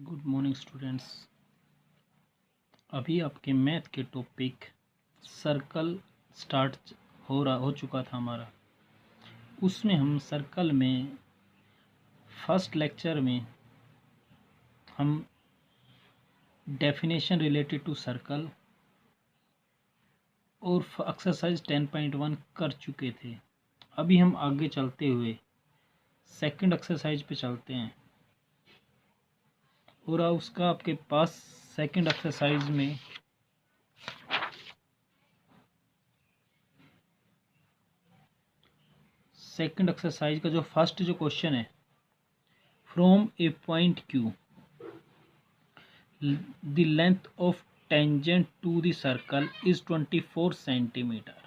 Good morning students. अभी आपके math के टॉपिक सर्कल स्टार्ट हो चुका था हमारा। उसमें हम सर्कल में फर्स्ट लेक्चर में हम डेफिनेशन रिलेटेड टू सर्कल और एक्सरसाइज 10.1 कर चुके थे। अभी हम आगे चलते हुए सेकंड एक्सरसाइज पे चलते हैं और उसका आपके पास सेकंड एक्सरसाइज में सेकंड एक्सरसाइज का जो फर्स्ट जो क्वेश्चन है, from A point Q the length of tangent to the circle is 24 centimetre.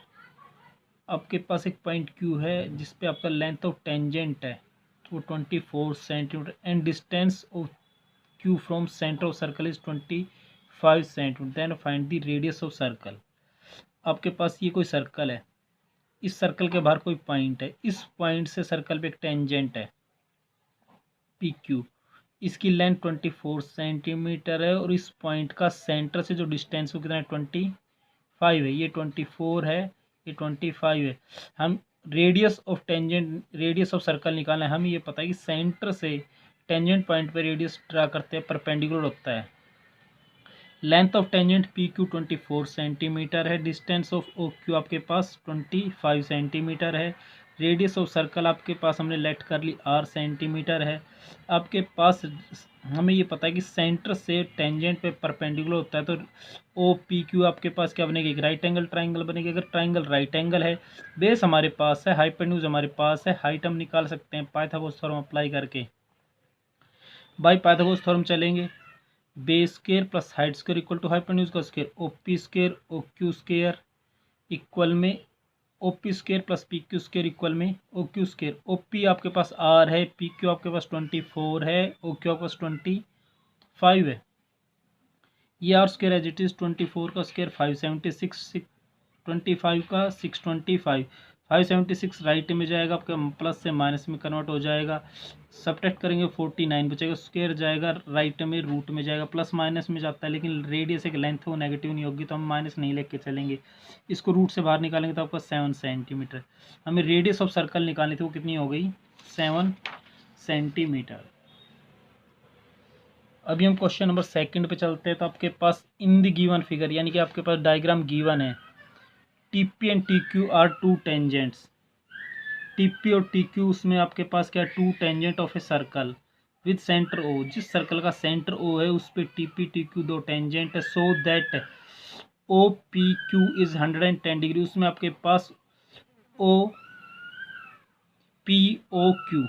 आपके पास एक पॉइंट Q है जिस पे आपका लेंथ ऑफ टेंजेंट है वो 24 centimetre and distance of Q from centre of circle is 25 centimetre. Then find the radius of circle. आपके पास ये कोई सर्कल है, इस सर्कल के बाहर कोई पॉइंट है, इस पॉइंट से सर्कल पे एक टेंजेंट है PQ, इसकी लेंथ 24 सेंटीमीटर है और इस पॉइंट का सेंटर से जो डिस्टेंस वो कितना है 25 है। ये 24 है, ये 25 है। हम रेडियस ऑफ सर्कल निकालना है। हमें ये पता है कि सेंटर से टेंजेंट पॉइंट पे रेडियस ड्रा करते हैं, परपेंडिकुलर होता है। Length of tangent P Q 24 centimetre है, डिस्टेंस ऑफ ओ क्यू आपके पास 25 सेंटीमीटर है, रेडियस ऑफ सर्कल आपके पास हमने लेट कर ली r सेंटीमीटर है। आपके पास हमें ये पता है कि सेंटर से टेंजेंट पे परपेंडिकुलर होता है, तो ओ पी क्यू आपके पास क्या बनेगी, एक राइट एंगल ट्राइंगल बनेगी। अगर ट्राइंगल राइट एंगल है, बेस हमारे पास है, हाइपोटेन्यूज हमारे पास है, हाइट हम निकाल सकते हैं पाइथागोरस थ्योरम अप्लाई करके। बाय पाइथागोरस थ्योरम चलेंगे, base square plus height square equal to hypotenuse का square, OP square O Q square equal में OP square plus P Q square equal में ओ क्यू स्क्वायर। ओपी आपके पास R है, P Q आपके पास 24 है, ओ क्यू आपके पास 25 है। ये R square as it is 24 का स्क्वायर 576, 25 का 625, 576 राइट में जाएगा आपका, प्लस से माइनस में कन्वर्ट हो जाएगा। सब्ट्रैक्ट करेंगे 49 बचेगा, स्क्वायर जाएगा राइट में, रूट में जाएगा, प्लस माइनस में जाता है, लेकिन रेडियस एक लेंथ वो नेगेटिव नहीं होगी तो हम माइनस नहीं लेके चलेंगे। इसको रूट से बाहर निकालेंगे तो आपका 7 सेंटीमीटर। हमें रेडियस ऑफ सर्कल निकालनी थी, वो कितनी हो गई 7 सेंटीमीटर। अभी हम क्वेश्चन नंबर सेकंड पे चलते हैं। तो आपके पास इन द गिवन फिगर, यानी कि आपके पास डायग्राम गिवन है, TP and TQ are two tangents. TP और TQ उसमें आपके पास क्या, two tangent of a circle with centre O। जिस सर्कल का सेंटर O है उस पर TP TQ दो टेंजेंट है, so that OPQ is 110 degree. उसमें आपके पास POQ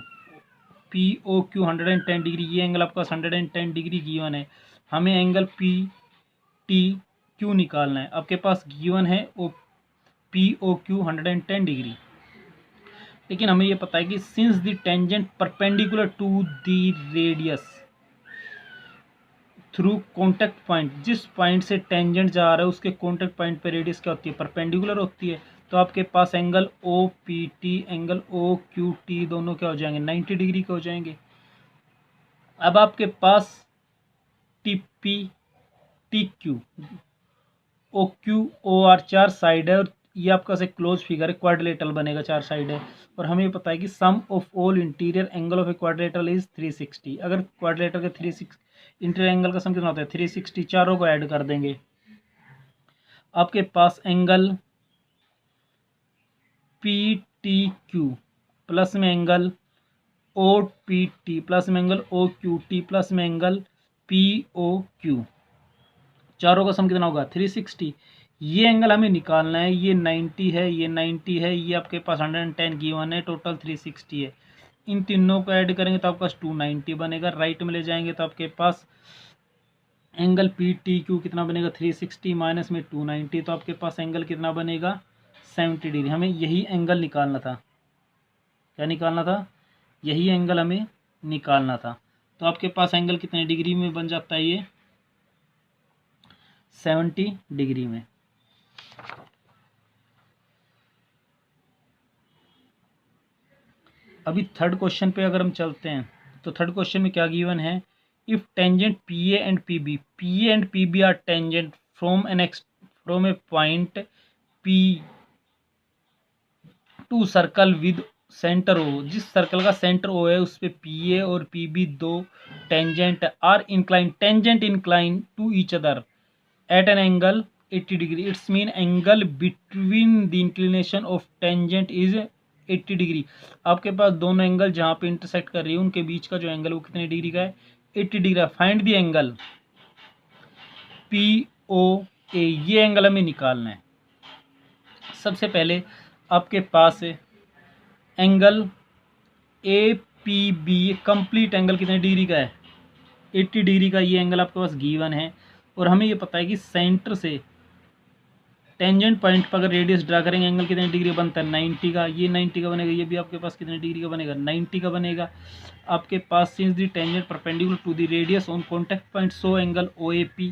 110 डिग्री, ये एंगल आपका 110 डिग्री गिवन है। हमें एंगल PTQ निकालना है। आपके पास गिवन है POQ 110 डिग्री, लेकिन हमें ये पता है कि since the tangent perpendicular to the radius through contact point, जिस पॉइंट से टेंजेंट जा रहा है उसके कॉन्टेक्ट पॉइंट पे रेडियस क्या होती है, परपेंडिकुलर होती है। तो आपके पास एंगल OPT एंगल OQT दोनों क्या हो जाएंगे, 90 डिग्री के हो जाएंगे। अब आपके पास TP TQ OQ OR चार साइड है और ये आपका से क्लोज फिगर है, क्वाड्रिलेटरल बनेगा, चार साइड है। और हमें पता है कि sum of all interior angle of a quadrilateral is 360। अगर क्वाड्रिलेटरल के 360 इंटीरियर एंगल का सम कितना होता है 360, चारों को ऐड कर देंगे। आपके पास एंगल PTQ प्लस में एंगल OPT प्लस में एंगल OQT प्लस में एंगल POQ, चारों का सम कितना होगा 360। ये एंगल हमें निकालना है, ये 90 है, ये 90 है, ये आपके पास 110 गिवन है, टोटल 360 है। इन तीनों को ऐड करेंगे तो आपके पास 290 बनेगा। राइट में ले जाएंगे तो आपके पास एंगल PTQ कितना बनेगा 360 माइनस में 290, तो आपके पास एंगल कितना बनेगा 70 डिग्री। हमें यही एंगल निकालना था। क्या निकालना था, यही एंगल हमें निकालना था। तो आपके पास एंगल कितने डिग्री में बन जाता है, ये 70 डिग्री में। अभी थर्ड क्वेश्चन पे अगर हम चलते हैं तो थर्ड क्वेश्चन में क्या गिवन है, if tangent PA and PB are tangent from a point P to circle with centre O, जिस सर्कल का सेंटर O है उस पे PA और PB दो tangent are incline to each other at an angle 80 degree, its mean angle between the inclination of tangent is 80 degree. आपके पास दोनों एंगल जहाँ पे इंटरसेक्ट कर रही है उनके बीच का जो एंगल वो कितने डिग्री का है, 80 degree. Find the angle POA, ये एंगल हमें निकालना है। सबसे पहले आपके पास एंगल APB, कंप्लीट एंगल कितने डिग्री का है, 80 डिग्री का ये एंगल आपके पास गिवन है। और हमें ये पता है कि सेंटर से टेंजेंट पॉइंट पर अगर रेडियस ड्रा करेंगे एंगल कितने डिग्री बनता है, 90 का। ये 90 का बनेगा, ये भी आपके पास कितने डिग्री का बनेगा, 90 का बनेगा। आपके पास since the tangent perpendicular to the radius on contact point so angle OAP,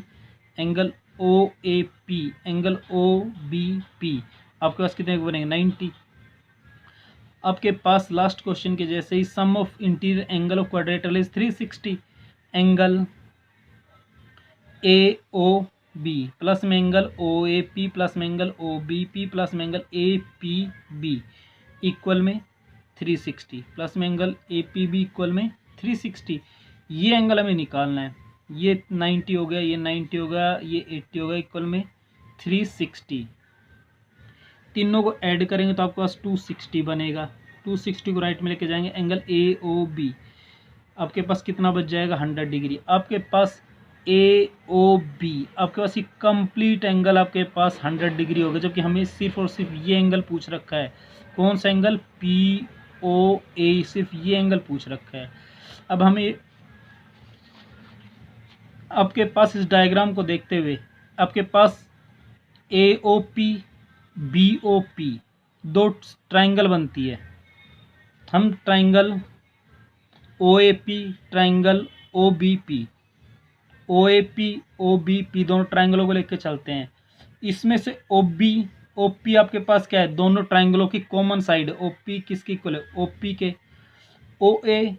angle OBP आपके पास कितने बनेंगे, 90। आपके पास लास्ट क्वेश्चन के जैसे ही sum of interior angle of quadrilateral is 360, angle AOB plus में एंगल OAP प्लस में एंगल OBP प्लस में एंगल APB इक्वल में 360 प्लस में एंगल APB इक्वल में 360। ये एंगल हमें निकालना है। ये 90 हो गया, ये 90 हो गया, ये 80 हो गया, इक्वल में 360। तीनों को ऐड करेंगे तो आपके पास 260 बनेगा। 260 को राइट में लेके जाएंगे, एंगल AOB आपके पास कितना बच जाएगा, 100 डिग्री। आपके पास AOB आपके पास ये कंप्लीट एंगल आपके पास 100 डिग्री हो गया, जबकि हमें सिर्फ और सिर्फ ये एंगल पूछ रखा है। कौन सा एंगल, POA, सिर्फ ये एंगल पूछ रखा है। अब हमें आपके पास इस डायग्राम को देखते हुए आपके पास AOP BOP दो ट्राइंगल बनती है। हम ट्राइंगल OAP ट्राइंगल OBP दोनों ट्राइंगलों को लेकर चलते हैं। इसमें से OP आपके पास क्या है, दोनों ट्राइंगलों की कॉमन साइड। OP किसकी इक्वल है, OP के। OA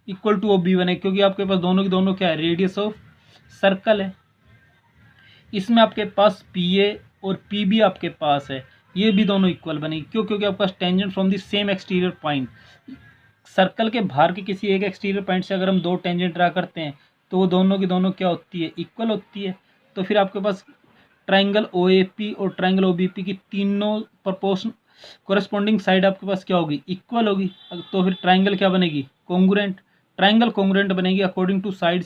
इक्वल टू OB बने, क्योंकि आपके पास दोनों की दोनों क्या है, रेडियस ऑफ सर्कल है। इसमें आपके पास PA और PB आपके पास है, ये भी दोनों इक्वल बनेगी। क्यों, क्योंकि आपके पास tangent from the same exterior point, circle के बाहर के किसी एक एक्सटीरियर पॉइंट से अगर हम दो टेंजेंट ड्रा करते हैं तो वो दोनों की दोनों क्या होती है, इक्वल होती है। तो फिर आपके पास ट्राइंगल OAP और ट्राइंगल OBP की तीनों प्रोपोर्शन कोरेस्पॉन्डिंग साइड आपके पास क्या होगी, इक्वल होगी। तो फिर ट्राइंगल क्या बनेगी, कॉन्ग्रुएंट। ट्राइंगल कॉन्ग्रुएंट बनेगी according to side.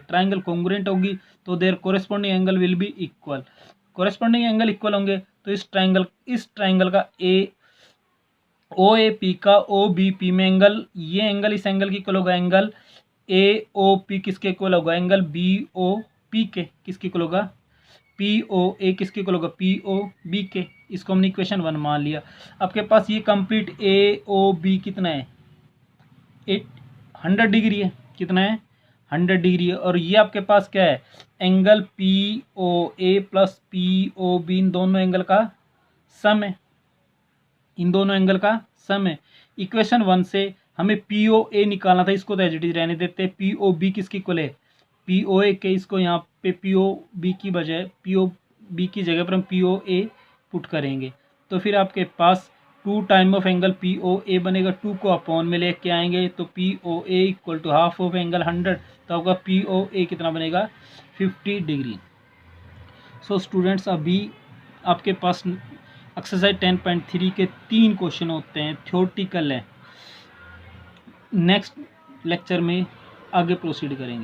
Triangle congruent होगी तो their corresponding angle will be equal. Corresponding angle equal होंगे तो इस ट्राइंगल का OAP का OBP में एंगल, ये एंगल इस एंगल की इक्वल होगा। एंगल AOP किसके इक्वल होगा, एंगल BOP के। किसके इक्वल होगा, POA किसके इक्वल होगा, POB के। इसको हमने इक्वेशन 1 मान लिया। आपके पास ये कंप्लीट AOB कितना है, 100 डिग्री है। कितना है, 100 डिग्री है। और ये आपके पास क्या है, एंगल POA प्लस POB इन दोनों एंगल का सम है। इन दोनों एंगल का सम है। इक्वेशन 1 से हमें POA निकालना था, इसको तो एज इट इज रहने देते। POB किसकी इक्वल है, POA के। इसको यहाँ पे POB की बजाय POB की जगह पर हम POA पुट करेंगे। तो फिर आपके पास 2 टाइम ऑफ एंगल POA बनेगा। 2 को अपॉन में लेके आएंगे तो POA equal to half of angle 100। तो आपका POA कितना बनेगा, 50 डिग्री। सो स्टूडेंट्स, अभी आपके पास एक्सरसाइज 10.3 के 3 क्वेश्चन होते हैं, थ्योरेटिकल है। नेक्स्ट लेक्चर में आगे प्रोसीड करेंगे।